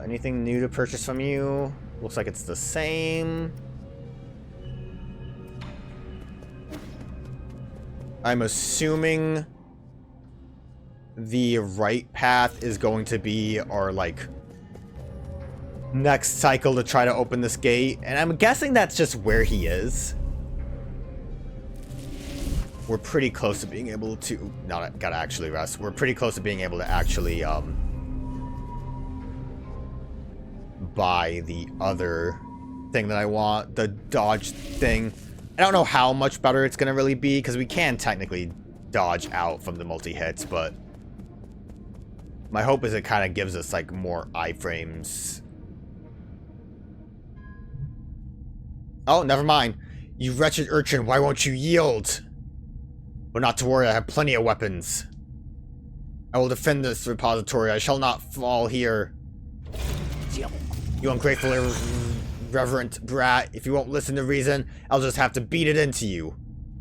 Anything new to purchase from you? Looks like it's the same. I'm assuming the right path is going to be our, like, next cycle to try to open this gate. And I'm guessing that's just where he is. We're pretty close to being able to... No, gotta actually rest. We're pretty close to being able to actually, buy the other thing that I want. The dodge thing. I don't know how much better it's gonna really be, because we can technically dodge out from the multi-hits, but... my hope is it kind of gives us, like, more iframes. Oh, never mind. You wretched urchin, why won't you yield? But not to worry, I have plenty of weapons. I will defend this repository. I shall not fall here. You ungrateful, irreverent brat. If you won't listen to reason, I'll just have to beat it into you.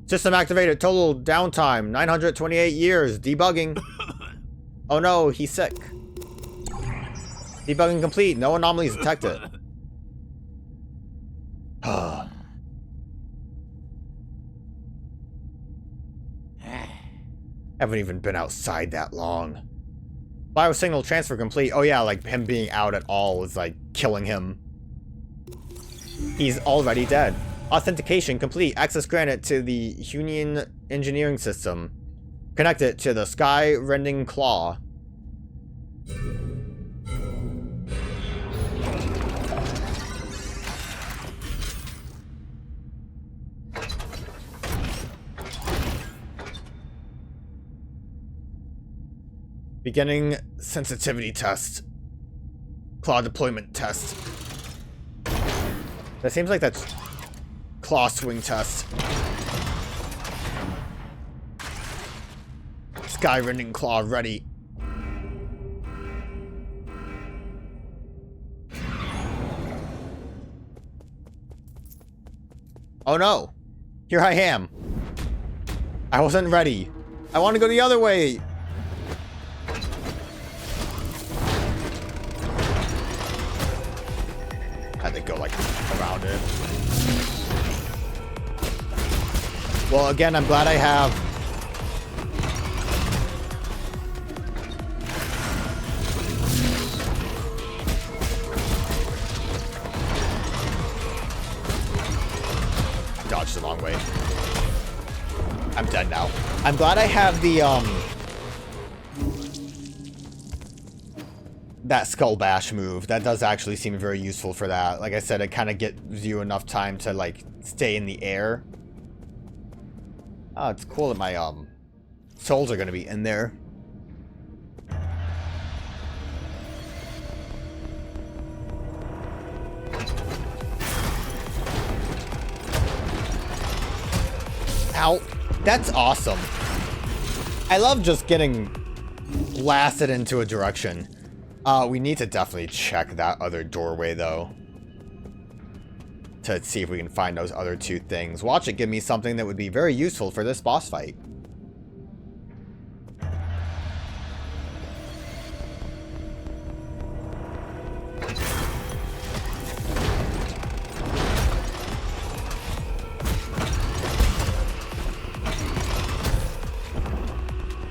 System activated. Total downtime, 928 years. Debugging. Oh no, he's sick. Debugging complete. No anomalies detected. Haven't even been outside that long. Biosignal transfer complete. Oh yeah, like him being out at all is like killing him. He's already dead. Authentication complete. Access granted to the Union engineering system. Connect it to the sky rending claw. Beginning sensitivity test. Claw deployment test. That seems like that's claw swing test. Sky rending claw ready. Oh no! Here I am. I wasn't ready. I want to go the other way. Had to go like around it. Well, again, I'm glad I have dodged the long way. I'm dead now. I'm glad I have the that skull bash move. That does actually seem very useful for that. Like I said, it kind of gives you enough time to like stay in the air. Oh, it's cool that my souls are gonna be in there. Ow. That's awesome. I love just getting blasted into a direction. We need to definitely check that other doorway, though. To see if we can find those other two things. Watch it give me something that would be very useful for this boss fight.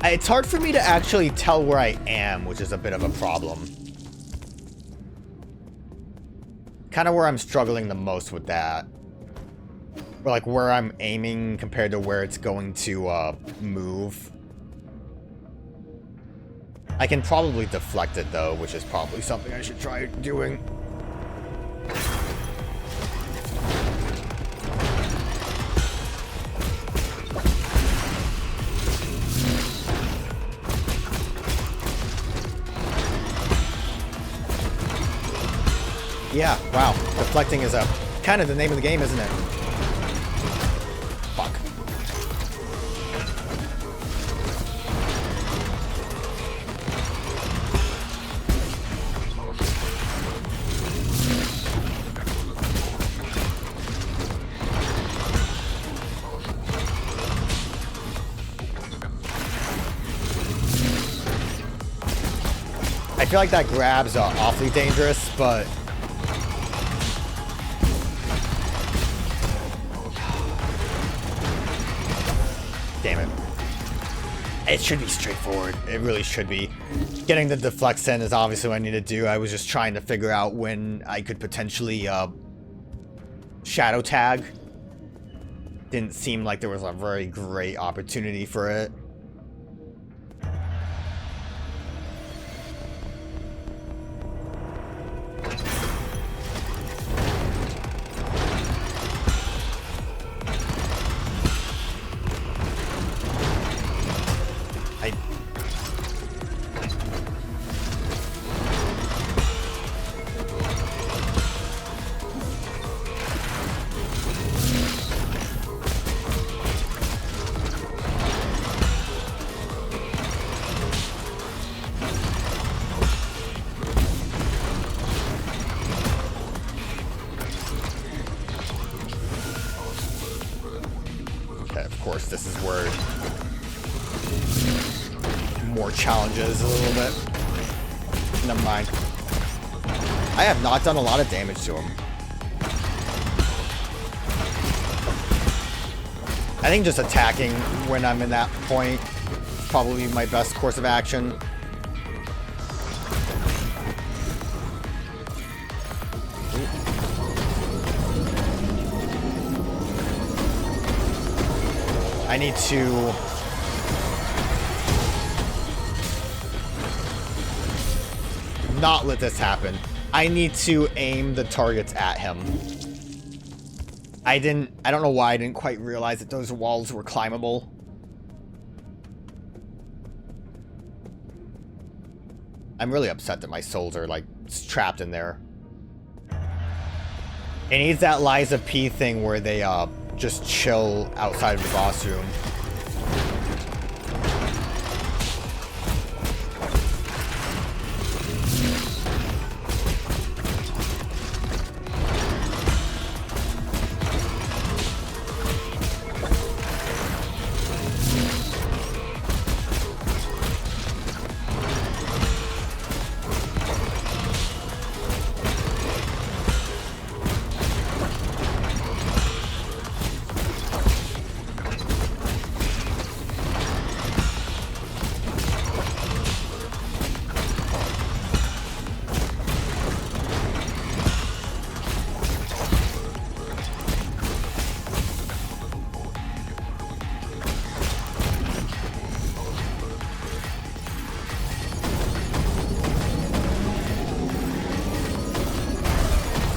It's hard for me to actually tell where I am, which is a bit of a problem. Kind of where I'm struggling the most with that. Or like where I'm aiming compared to where it's going to move. I can probably deflect it though, which is probably something I should try doing. Yeah, wow. Deflecting is a kind of the name of the game, isn't it? Fuck. I feel like that grab's awfully dangerous, but... Damn it. It should be straightforward. It really should be. Getting the deflection is obviously what I need to do. I was just trying to figure out when I could potentially shadow tag. Didn't seem like there was a very great opportunity for it. This is where more challenges a little bit. Never mind. I have not done a lot of damage to him. I think just attacking when I'm in that point is probably my best course of action. I need to not let this happen. I need to aim the targets at him. I don't know why I didn't quite realize that those walls were climbable. I'm really upset that my souls are like trapped in there. It needs that Liza P thing where they just chill outside of the boss room.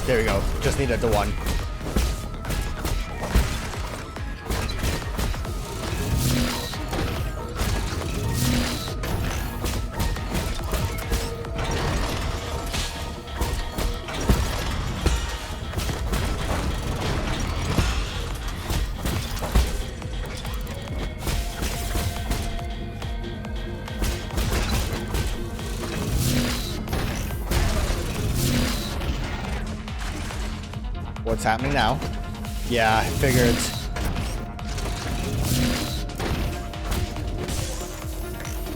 There we go. Just needed the one. What's happening now? Yeah, I figured.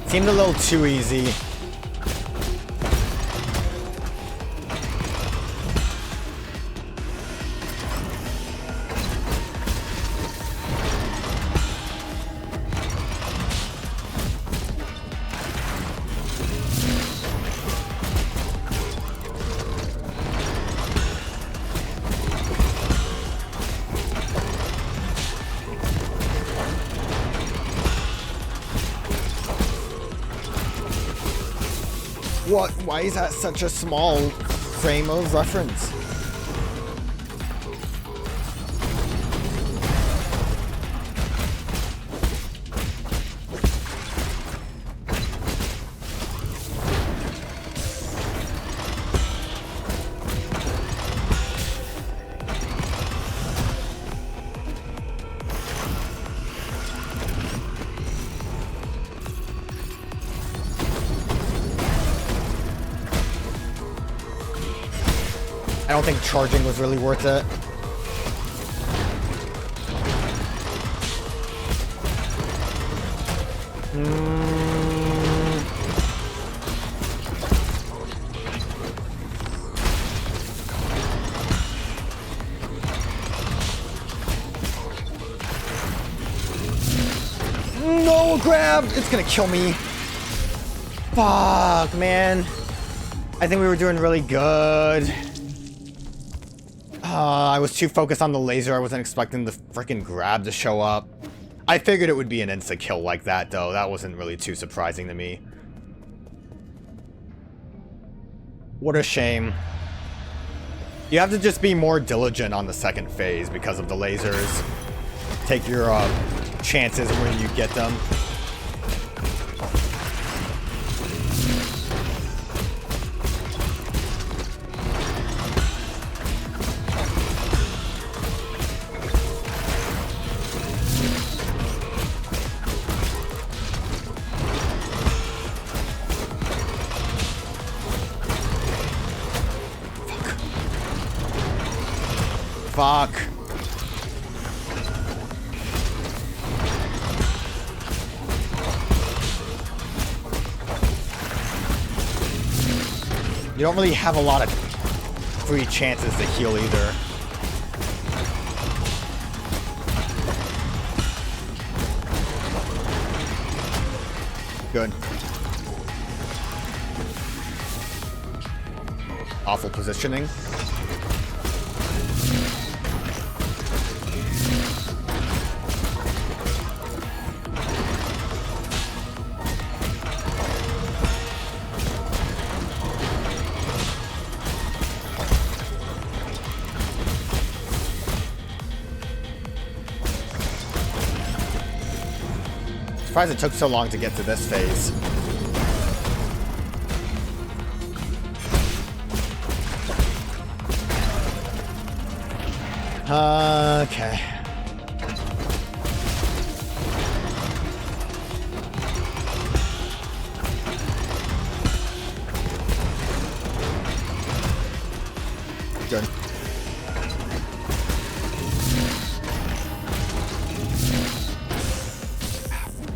Seemed a little too easy. What? Why is that such a small frame of reference? I don't think charging was really worth it. No, grab! It's gonna kill me. Fuck, man. I think we were doing really good. I was too focused on the laser. I wasn't expecting the freaking grab to show up. I figured it would be an insta-kill like that, though. That wasn't really too surprising to me. What a shame. You have to just be more diligent on the second phase because of the lasers. Take your chances when you get them. Fuck. You don't really have a lot of free chances to heal either. Good. Awful positioning. Surprised it took so long to get to this phase. Okay. Good.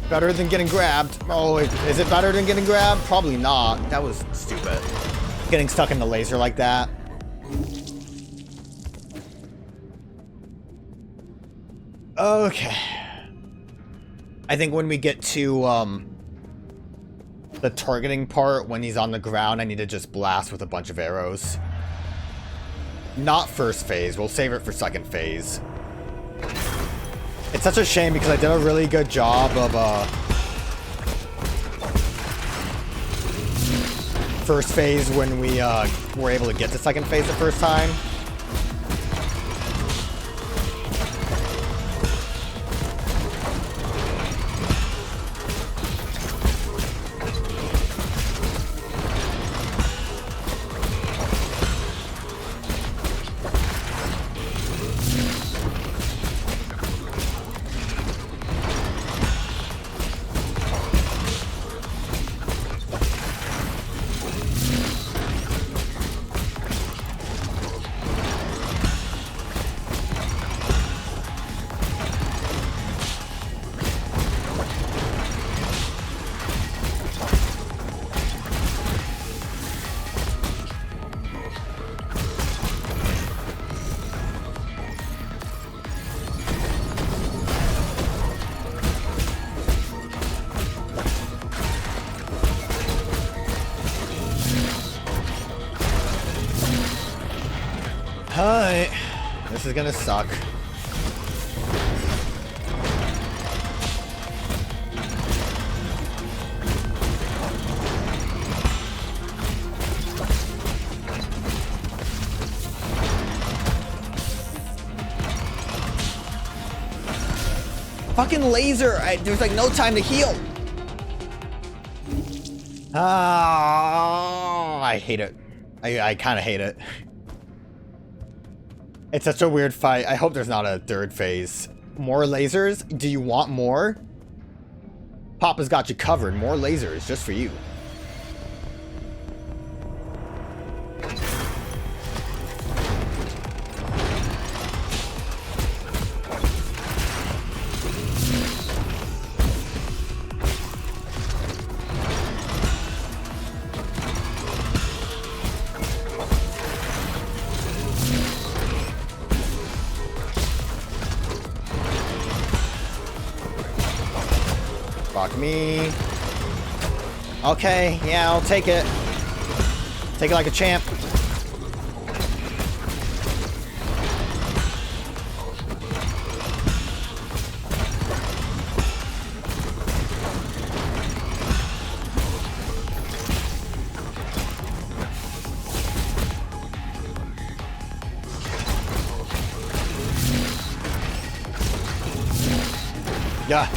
Better than getting grabbed. Oh, wait, is it better than getting grabbed? Probably not. That was stupid. Getting stuck in the laser like that. Okay. I think when we get to the targeting part, when he's on the ground, I need to just blast with a bunch of arrows. Not first phase. We'll save it for second phase. It's such a shame because I did a really good job of first phase when we were able to get to second phase the first time. Alright. This is gonna suck. Fucking laser! There's like no time to heal! Ah, I hate it. I kind of hate it. It's such a weird fight. I hope there's not a third phase. More lasers? Do you want more? Papa's got you covered. More lasers just for you. Fuck me. Okay, yeah, I'll take it. Take it like a champ. Yeah.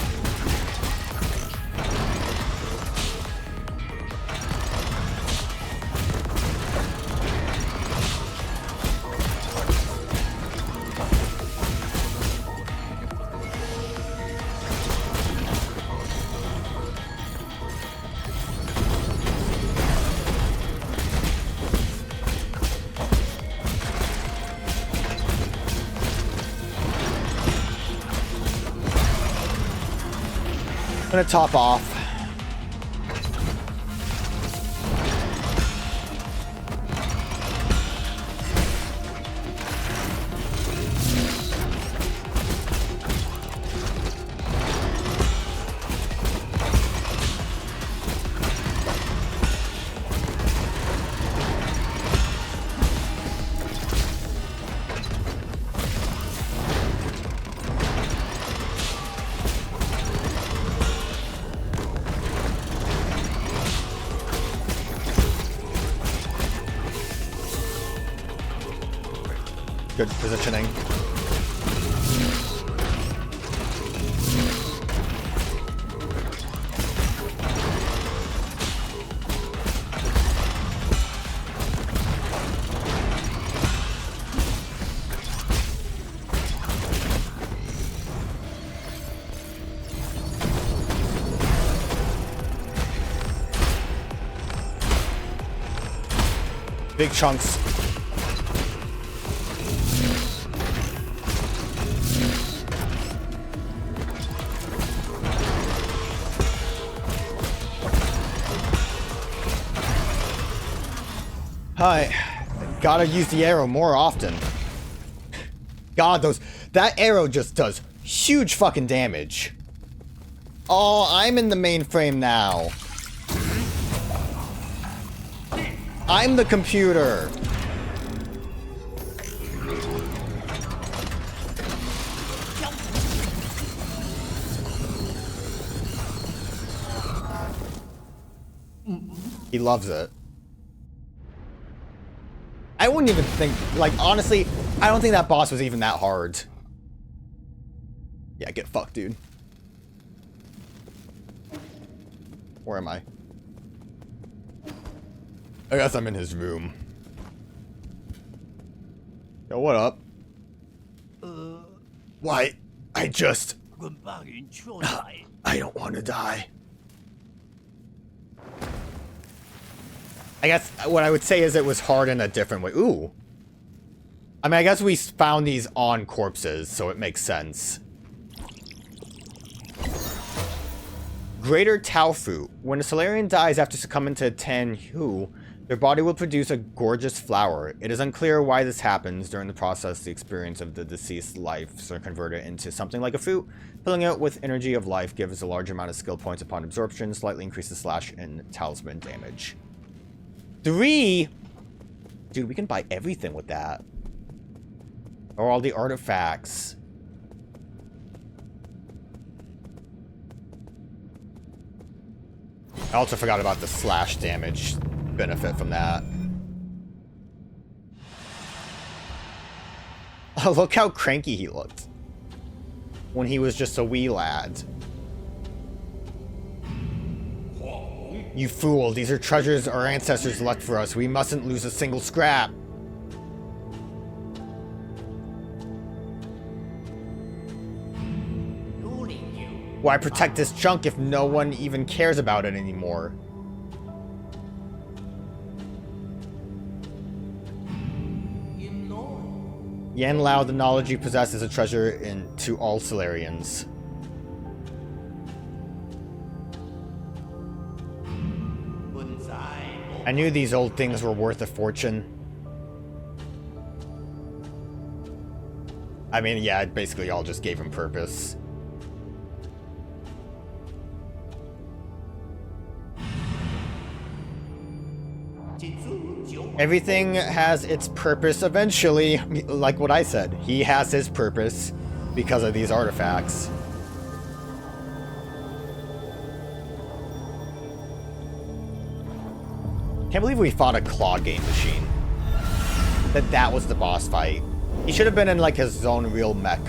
I'm gonna top off. Good positioning. Big chunks. Hi. Gotta use the arrow more often. God, that arrow just does huge fucking damage. Oh, I'm in the mainframe now. I'm the computer. He loves it. I wouldn't even think, like, honestly, I don't think that boss was even that hard. Yeah, get fucked, dude. Where am I? I guess I'm in his room. Yo, what up? Why? I don't want to die. I guess what I would say is it was hard in a different way. Ooh. I mean, I guess we found these on corpses, so it makes sense. Greater Taufu. When a Solarian dies after succumbing to Tenhu, their body will produce a gorgeous flower. It is unclear why this happens. During the process, the experience of the deceased lives are converted into something like a fruit. Filling it with energy of life gives a large amount of skill points upon absorption, slightly increases slash and talisman damage. 3? Dude, we can buy everything with that. Or all the artifacts. I also forgot about the slash damage benefit from that. Oh, look how cranky he looked when he was just a wee lad. You fool, these are treasures our ancestors left for us. We mustn't lose a single scrap. Why protect this junk if no one even cares about it anymore? Yan Lao, the knowledge you possess is a treasure to all Solarians. I knew these old things were worth a fortune. I mean, yeah, it basically all just gave him purpose. Everything has its purpose eventually, like what I said. He has his purpose because of these artifacts. Can't believe we fought a claw game machine. That was the boss fight. He should have been in like his own real mech.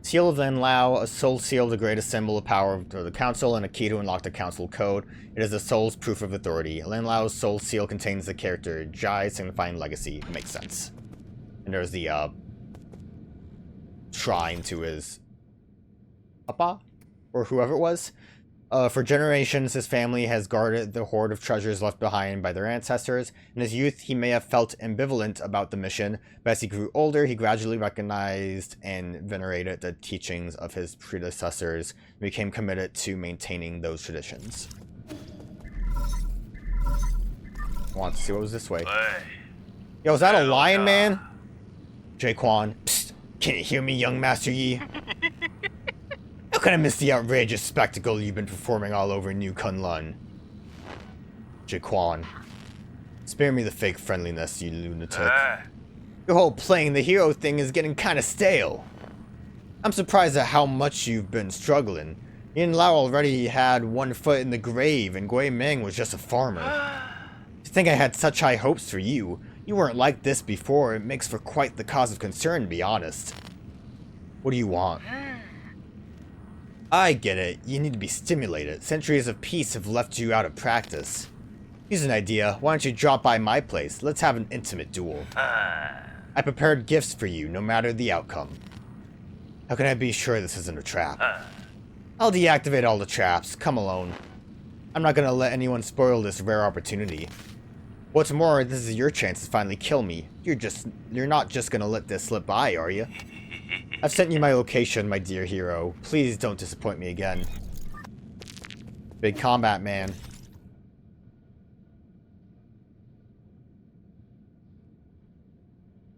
Seal of Enlao, a soul seal, the greatest symbol of power of the council, and a key to unlock the council code. It is the soul's proof of authority. Enlao's soul seal contains the character Jai, signifying legacy. Makes sense. And there's the shrine to his papa, or whoever it was. For generations, his family has guarded the hoard of treasures left behind by their ancestors. In his youth, he may have felt ambivalent about the mission, but as he grew older, he gradually recognized and venerated the teachings of his predecessors and became committed to maintaining those traditions. I want to see what was this way. Yo, is that a lion man? Jaquan. Psst, can you hear me, young Master Yi? How can I miss the outrageous spectacle you've been performing all over New Kunlun? Jaquan. Spare me the fake friendliness, you lunatic. Your whole playing the hero thing is getting kinda stale. I'm surprised at how much you've been struggling. Yin Lao already had one foot in the grave, and Gui Ming was just a farmer. To think I had such high hopes for you. You weren't like this before. It makes for quite the cause of concern, to be honest. What do you want? I get it. You need to be stimulated. Centuries of peace have left you out of practice. Here's an idea. Why don't you drop by my place? Let's have an intimate duel. I prepared gifts for you, no matter the outcome. How can I be sure this isn't a trap? I'll deactivate all the traps. Come alone. I'm not gonna let anyone spoil this rare opportunity. What's more, this is your chance to finally kill me. You're not just gonna let this slip by, are you? I've sent you my location, my dear hero. Please don't disappoint me again. Big combat, man.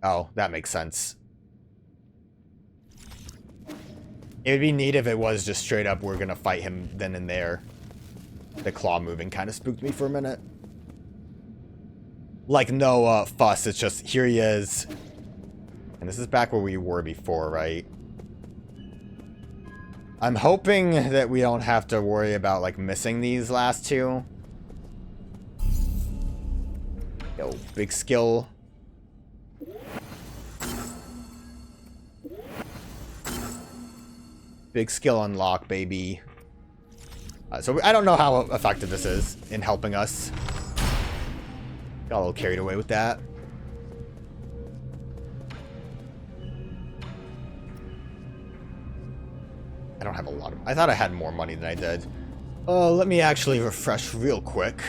Oh, that makes sense. It would be neat if it was just straight up we're gonna fight him then and there. The claw moving kind of spooked me for a minute. Like, no fuss, it's just, here he is. And this is back where we were before, right? I'm hoping that we don't have to worry about, like, missing these last two. Yo, big skill. Big skill unlock, baby. So I don't know how effective this is in helping us. Got a little carried away with that. I don't have a lot of... I thought I had more money than I did. Let me actually refresh real quick.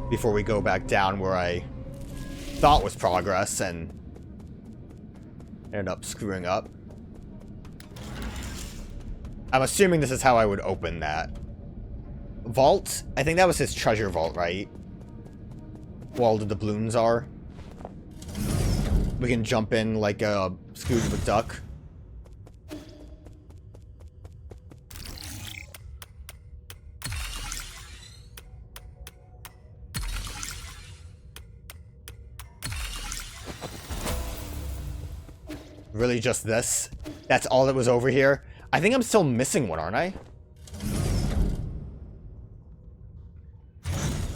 Before we go back down where I thought was progress and ended up screwing up. I'm assuming this is how I would open that. Vault? I think that was his treasure vault, right? Where all the doubloons are. We can jump in like a Scrooge McDuck. Really just this? That's all that was over here? I think I'm still missing one, aren't I?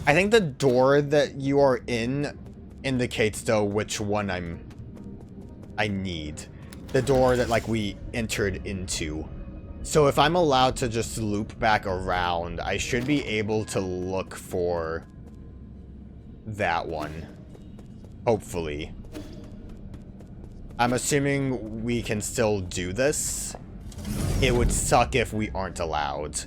I think the door that you are in indicates, though, which one I need. The door that, like, we entered into. So if I'm allowed to just loop back around, I should be able to look for that one. Hopefully. I'm assuming we can still do this. It would suck if we aren't allowed.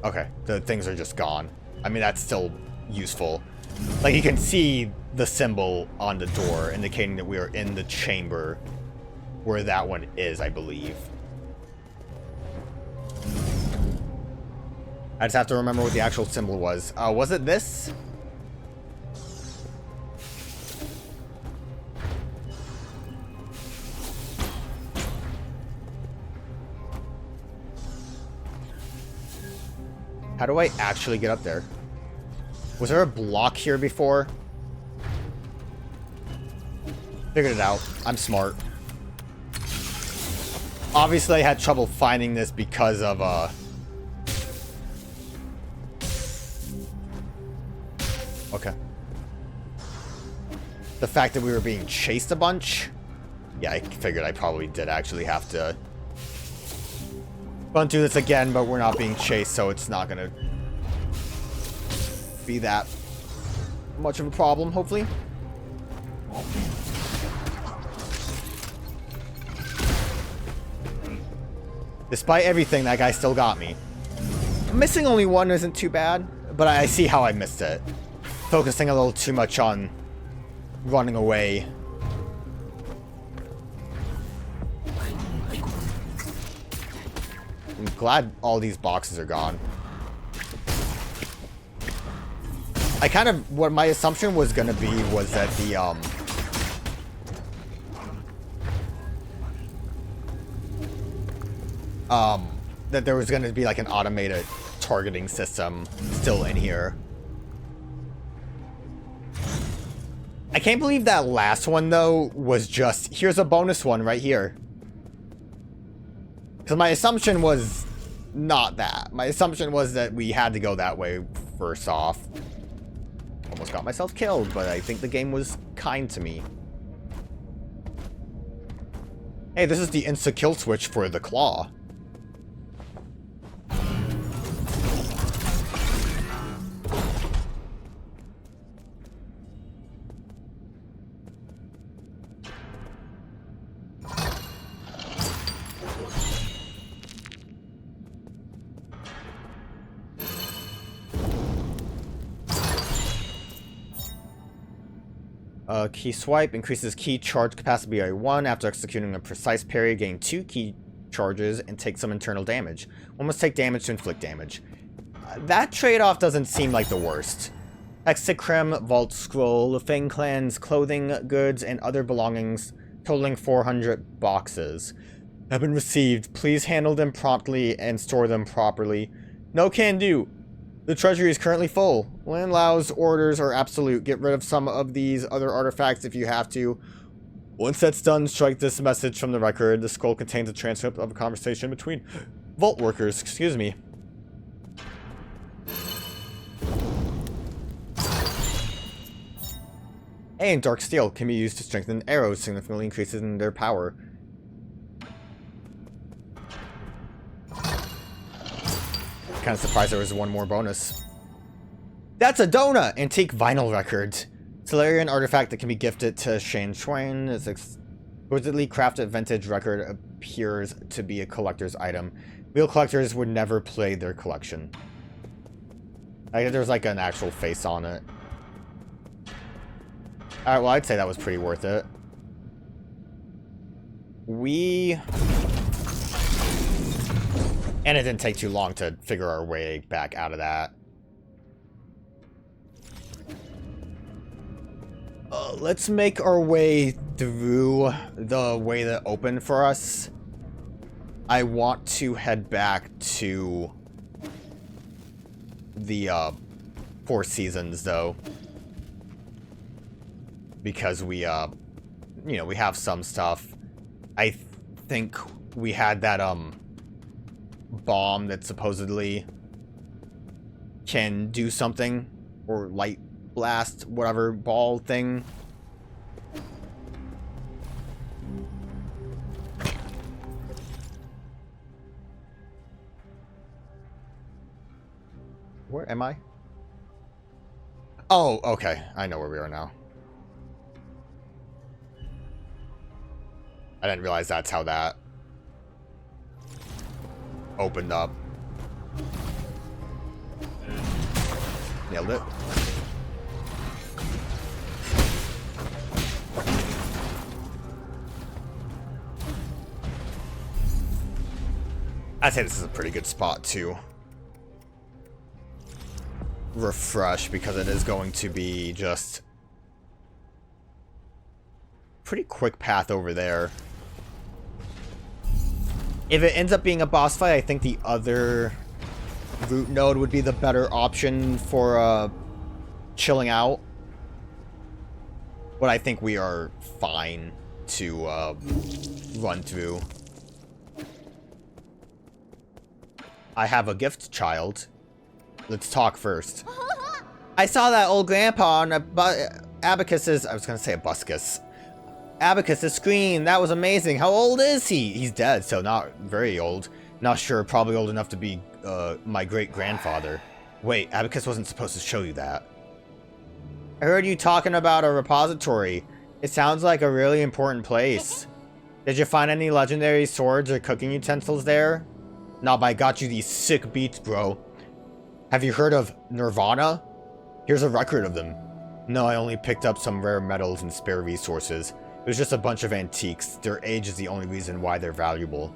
Okay, the things are just gone. I mean, that's still useful. Like, you can see the symbol on the door indicating that we are in the chamber where that one is, I believe. I just have to remember what the actual symbol was. Was it this? How do I actually get up there? Was there a block here before? Figured it out. I'm smart. Obviously, I had trouble finding this because of, okay. The fact that we were being chased a bunch? Yeah, I figured I probably did actually have to run through this again, but we're not being chased, so it's not gonna be that much of a problem, hopefully. Despite everything, that guy still got me. Missing only one isn't too bad, but I see how I missed it. Focusing a little too much on running away. I'm glad all these boxes are gone. I kind of, what my assumption was going to be was that the, that there was going to be like an automated targeting system still in here. I can't believe that last one, though, was just, here's a bonus one right here. Because my assumption was not that. My assumption was that we had to go that way first off. Almost got myself killed, but I think the game was kind to me. Hey, this is the insta-kill switch for the claw. Key swipe increases key charge capacity by 1 after executing a precise parry. Gain 2 key charges and take some internal damage. One must take damage to inflict damage. That trade-off doesn't seem like the worst. Hexacrim, Vault Scroll, Fang Clan's clothing, goods, and other belongings totaling 400 boxes have been received. Please handle them promptly and store them properly. No can do. The treasury is currently full. Land allows orders are absolute. Get rid of some of these other artifacts if you have to. Once that's done, strike this message from the record. The scroll contains a transcript of a conversation between vault workers. Excuse me. And dark steel can be used to strengthen arrows, significantly increases in their power. Kind of surprised there was one more bonus. That's a donut! Antique vinyl record. Solarian artifact that can be gifted to Shane Schwain. This exquisitely crafted vintage record appears to be a collector's item. Real collectors would never play their collection. I guess there's like an actual face on it. Alright, well, I'd say that was pretty worth it. And it didn't take too long to figure our way back out of that. Let's make our way through the way that opened for us. I want to head back to the Four Seasons, though. Because we, you know, we have some stuff. I think we had that, bomb that supposedly can do something, or light blast, whatever ball thing. Where am I? Oh, okay. I know where we are now. I didn't realize that's how that opened up. Nailed it. I'd say this is a pretty good spot to refresh, because it is going to be just pretty quick path over there. If it ends up being a boss fight, I think the other route node would be the better option for chilling out. But I think we are fine to run through. I have a gift, child. Let's talk first. I saw that old grandpa on Abacus's... I was going to say Abuscus. Abacus's screen. That was amazing. How old is he? He's dead, so not very old. Not sure. Probably old enough to be my great-grandfather. Wait, Abacus wasn't supposed to show you that. I heard you talking about a repository. It sounds like a really important place. Did you find any legendary swords or cooking utensils there? Nah, but I got you these sick beats, bro. Have you heard of Nirvana? Here's a record of them. No, I only picked up some rare metals and spare resources. It was just a bunch of antiques. Their age is the only reason why they're valuable.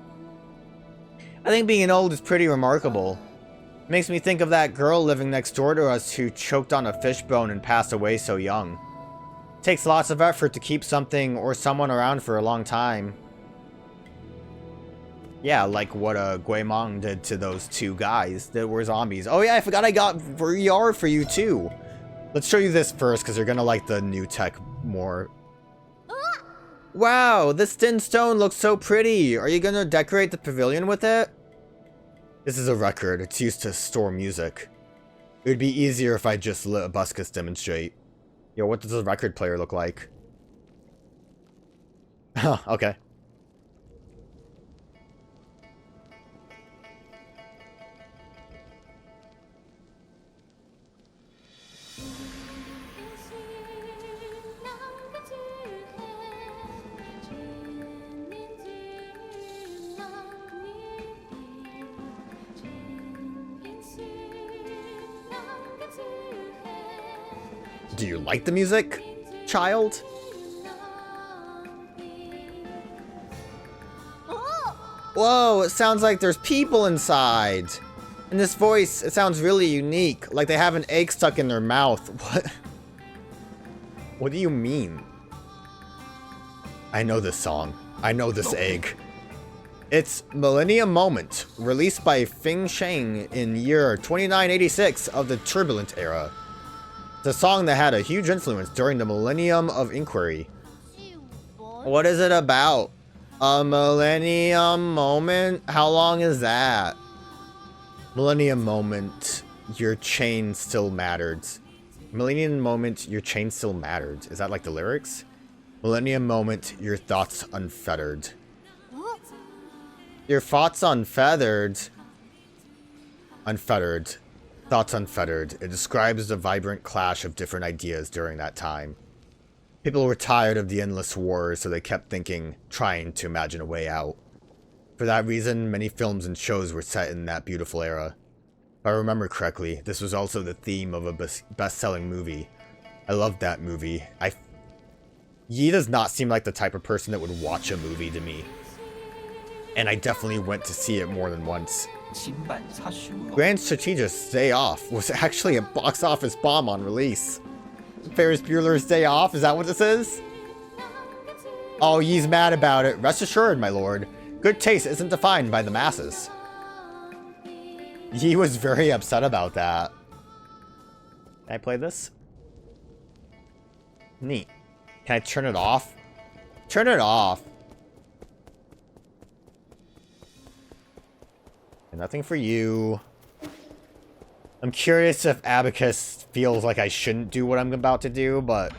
I think being old is pretty remarkable. It makes me think of that girl living next door to us who choked on a fish bone and passed away so young. It takes lots of effort to keep something or someone around for a long time. Yeah, like what Guimong did to those two guys that were zombies. Oh yeah, I forgot I got VR for you too. Let's show you this first, because you're gonna like the new tech more. Wow, this thin stone looks so pretty. Are you gonna decorate the pavilion with it? This is a record. It's used to store music. It would be easier if I just let a Buscus demonstrate. Yo, what does a record player look like? Oh, okay. Do you like the music, child? Whoa, it sounds like there's people inside. And this voice, it sounds really unique. Like they have an egg stuck in their mouth. What? What do you mean? I know this song. I know this egg. It's Millennium Moment, released by Feng Sheng in year 2986 of the Turbulent Era. It's a song that had a huge influence during the Millennium of Inquiry. What is it about? A Millennium Moment? How long is that? Millennium Moment, your chain still mattered. Millennium Moment, your chain still mattered. Is that like the lyrics? Millennium Moment, your thoughts unfettered. Your thoughts unfeathered. Unfettered. Thoughts unfettered. It describes the vibrant clash of different ideas during that time. People were tired of the endless wars, so they kept thinking, trying to imagine a way out. For that reason, many films and shows were set in that beautiful era. If I remember correctly, this was also the theme of a best-selling movie. I loved that movie. Yi does not seem like the type of person that would watch a movie to me. And I definitely went to see it more than once. Grand Strategist's Day Off was actually a box office bomb on release. Ferris Bueller's Day Off, is that what this is? Oh, Yi's mad about it. Rest assured, my lord. Good taste isn't defined by the masses. Yi was very upset about that. Can I play this? Neat. Can I turn it off? Turn it off. Nothing for you. I'm curious if Abacus feels like I shouldn't do what I'm about to do, but...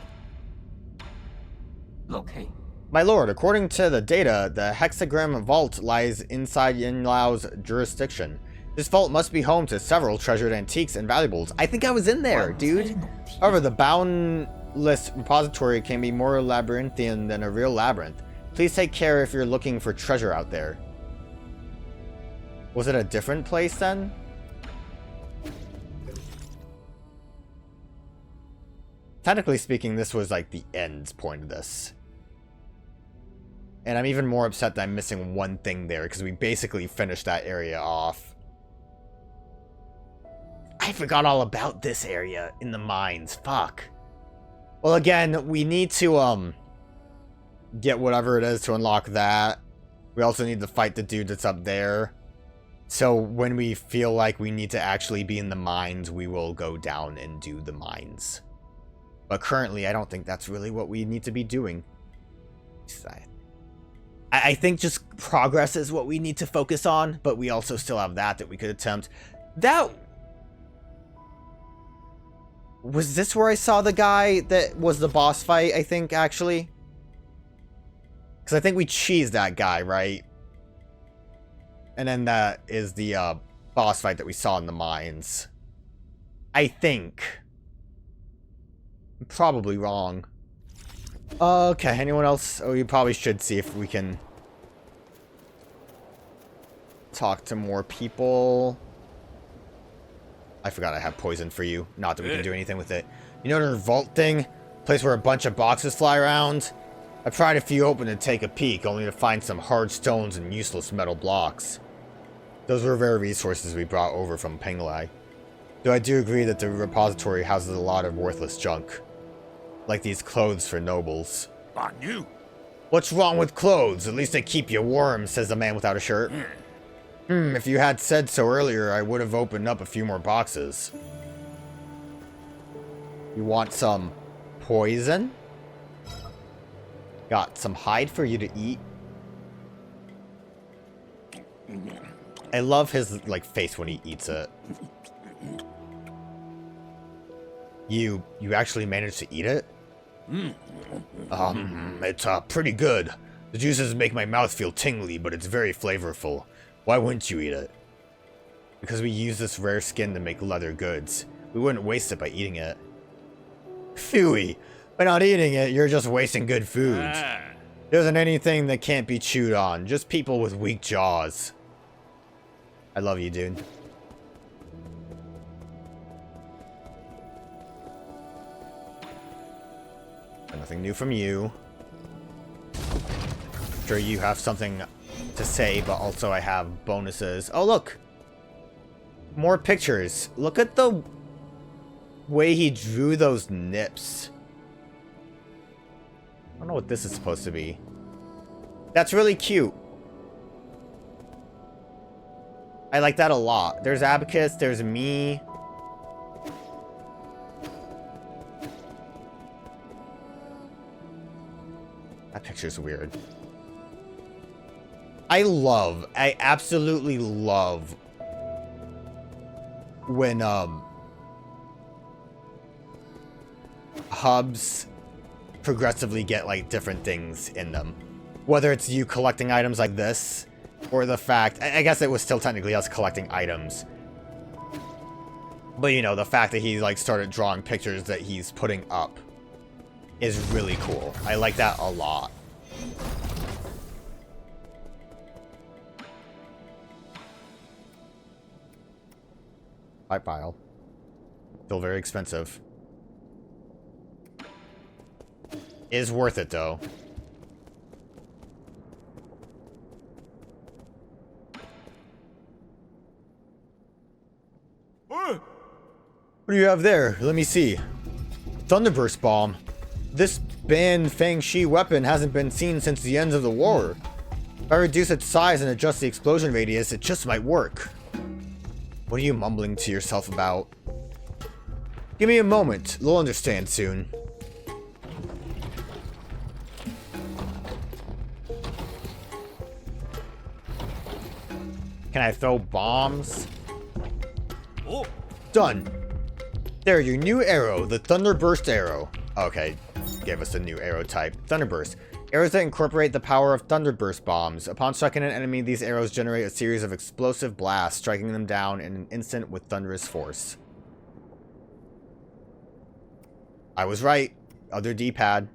Okay. My lord, according to the data, the hexagram vault lies inside Yin Lao's jurisdiction. This vault must be home to several treasured antiques and valuables. I think I was in there, dude. However, the boundless repository can be more labyrinthian than a real labyrinth. Please take care if you're looking for treasure out there. Was it a different place then? Technically speaking, this was like the end point of this. And I'm even more upset that I'm missing one thing there, because we basically finished that area off. I forgot all about this area in the mines. Fuck. Well, again, we need to, get whatever it is to unlock that. We also need to fight the dude that's up there. So when we feel like we need to actually be in the mines, we will go down and do the mines. But currently, I don't think that's really what we need to be doing. I think just progress is what we need to focus on, but we also still have that we could attempt. That... Was this where I saw the guy that was the boss fight, I think, actually? Because I think we cheesed that guy, right? And then that is the boss fight that we saw in the mines. I think. I'm probably wrong. Okay, anyone else? Oh, you probably should see if we can talk to more people. I forgot I have poison for you. Not that we can do anything with it. You know the vault thing? Place where a bunch of boxes fly around? I pried a few open to take a peek, only to find some hard stones and useless metal blocks. Those were rare resources we brought over from Penglai. Though I do agree that the repository houses a lot of worthless junk. Like these clothes for nobles. I knew. What's wrong with clothes? At least they keep you warm, says the man without a shirt. If you had said so earlier, I would have opened up a few more boxes. You want some poison? Got some hide for you to eat. I love his, like, face when he eats it. You actually managed to eat it? It's, pretty good. The juices make my mouth feel tingly, but it's very flavorful. Why wouldn't you eat it? Because we use this rare skin to make leather goods. We wouldn't waste it by eating it. Phooey! By not eating it, you're just wasting good food. There isn't anything that can't be chewed on. Just people with weak jaws. I love you, dude. Nothing new from you. Sure, you have something to say, but also I have bonuses. Oh, look! More pictures. Look at the way he drew those nips. I don't know what this is supposed to be. That's really cute. I like that a lot. There's Abacus, there's me. That picture's weird. I absolutely love when, hubs progressively get, like, different things in them. Whether it's you collecting items like this, or the fact... I guess it was still technically us collecting items. But, you know, the fact that he, like, started drawing pictures that he's putting up is really cool. I like that a lot. Pipe pile. Still very expensive. Is worth it, though. What do you have there? Let me see. Thunderburst bomb. This banned Fang Shi weapon hasn't been seen since the end of the war. If I reduce its size and adjust the explosion radius, it just might work. What are you mumbling to yourself about? Give me a moment. You'll understand soon. Can I throw bombs? Oh. Done. There, your new arrow, the Thunderburst arrow. Okay, gave us a new arrow type. Thunderburst. Arrows that incorporate the power of Thunderburst bombs. Upon striking an enemy, these arrows generate a series of explosive blasts, striking them down in an instant with thunderous force. I was right. Other D-pad.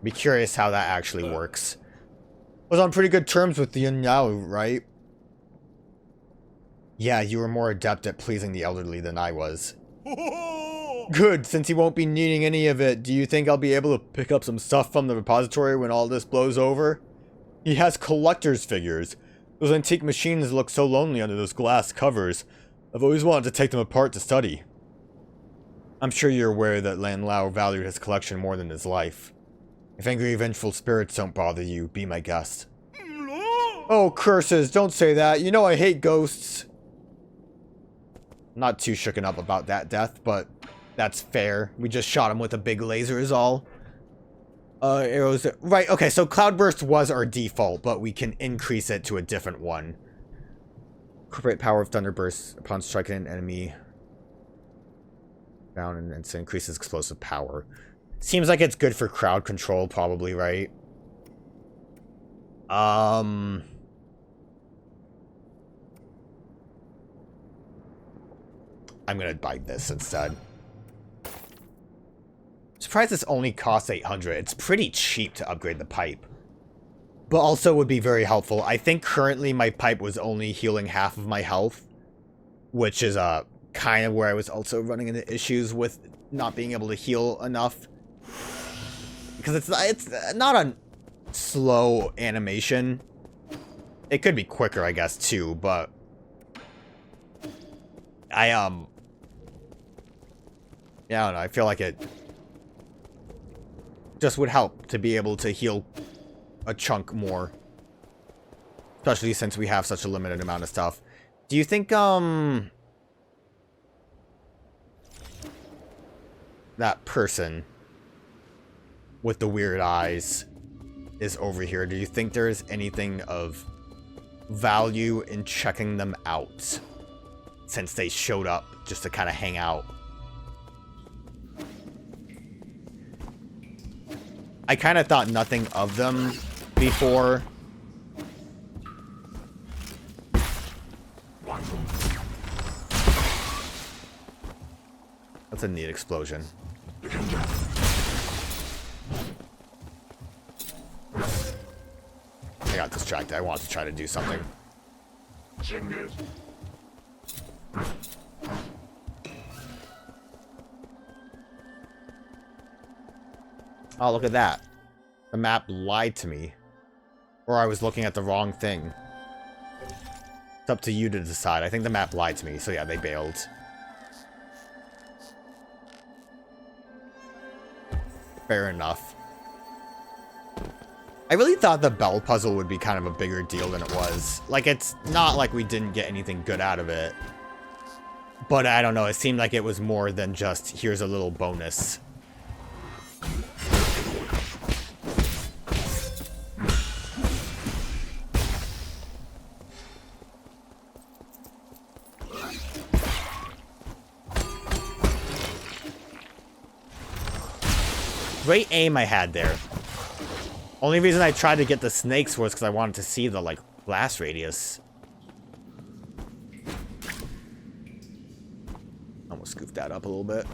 Be curious how that actually works. Was on pretty good terms with the Yunyao, right? Yeah, you were more adept at pleasing the elderly than I was. Good, since he won't be needing any of it, do you think I'll be able to pick up some stuff from the repository when all this blows over? He has collector's figures. Those antique machines look so lonely under those glass covers. I've always wanted to take them apart to study. I'm sure you're aware that Lan Lao valued his collection more than his life. If angry, vengeful spirits don't bother you, be my guest. Oh, curses, don't say that. You know I hate ghosts. Not too shooken up about that death, but that's fair. We just shot him with a big laser is all. Arrows. Right, okay, so Cloudburst was our default, but we can increase it to a different one. Incorporate power of Thunderburst upon striking an enemy. Down and to increases explosive power. Seems like it's good for crowd control, probably, right? I'm gonna buy this instead. Surprised this only costs 800. It's pretty cheap to upgrade the pipe. But also would be very helpful. I think currently my pipe was only healing half of my health. Which is kind of where I was also running into issues with not being able to heal enough. Because it's not a slow animation. It could be quicker, I guess, too, but yeah, I don't know, I feel like it just would help to be able to heal a chunk more. Especially since we have such a limited amount of stuff. Do you think, that person with the weird eyes is over here? Do you think there is anything of value in checking them out? Since they showed up just to kind of hang out. I kind of thought nothing of them before. That's a neat explosion. I got distracted. I wanted to try to do something. Oh, look at that. The map lied to me. Or I was looking at the wrong thing. It's up to you to decide. I think the map lied to me, so yeah, they bailed. Fair enough. I really thought the bell puzzle would be kind of a bigger deal than it was. Like, it's not like we didn't get anything good out of it. But I don't know, it seemed like it was more than just, here's a little bonus. Great aim I had there. Only reason I tried to get the snakes was because I wanted to see the, like, blast radius. Almost scooped that up a little bit.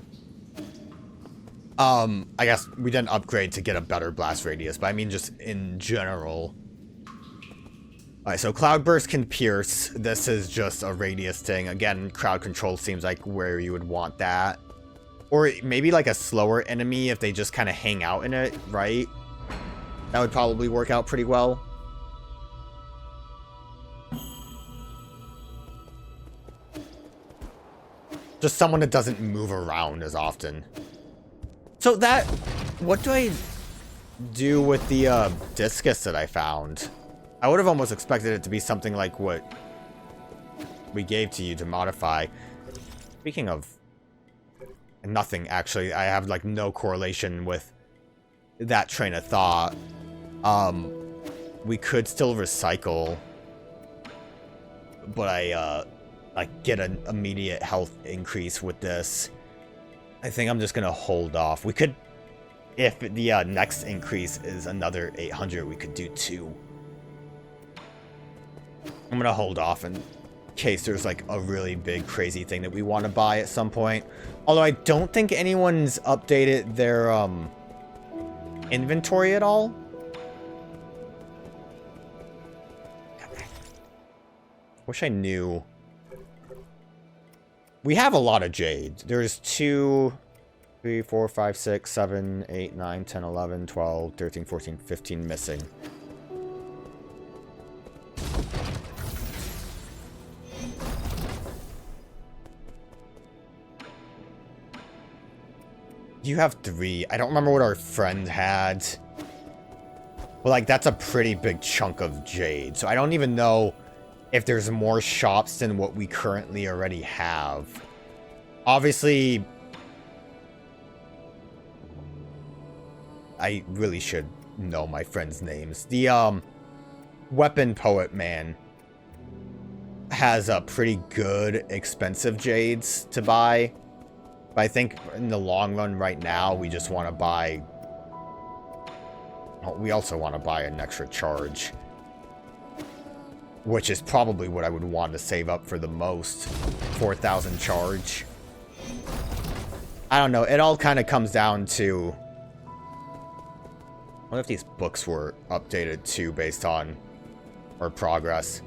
I guess we didn't upgrade to get a better blast radius, but I mean just in general. Alright, so Cloudburst can pierce. This is just a radius thing. Again, crowd control seems like where you would want that. Or maybe like a slower enemy if they just kind of hang out in it, right? That would probably work out pretty well. Just someone that doesn't move around as often. So that... What do I do with the discus that I found? I would have almost expected it to be something like what we gave to you to modify. Speaking of... Nothing, actually. I have, like, no correlation with that train of thought. We could still recycle. But I get an immediate health increase with this. I think I'm just gonna hold off. We could... If the next increase is another 800, we could do 2. I'm gonna hold off in case there's, like, a really big, crazy thing that we want to buy at some point. Although I don't think anyone's updated their, inventory at all. Wish I knew. We have a lot of jade. There's 2... 3, 4, 5, 6, 7, 8, 9, 10, 11, 12, 13, 14, 15 missing. You have 3. I don't remember what our friend had. But, like, that's a pretty big chunk of jade. So I don't even know if there's more shops than what we currently already have. Obviously, I really should know my friends' names. The, weapon poet man has a pretty good expensive jades to buy. But I think in the long run right now, we just want to buy... Oh, we also want to buy an extra charge. Which is probably what I would want to save up for the most. 4,000 charge. I don't know. It all kind of comes down to... What if these books were updated too based on our progress?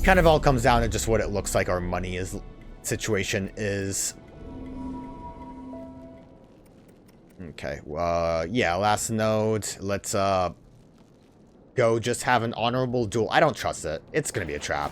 Kind of all comes down to just what it looks like our money situation is. Okay, yeah, last note. Let's, go just have an honorable duel. I don't trust it. It's gonna be a trap.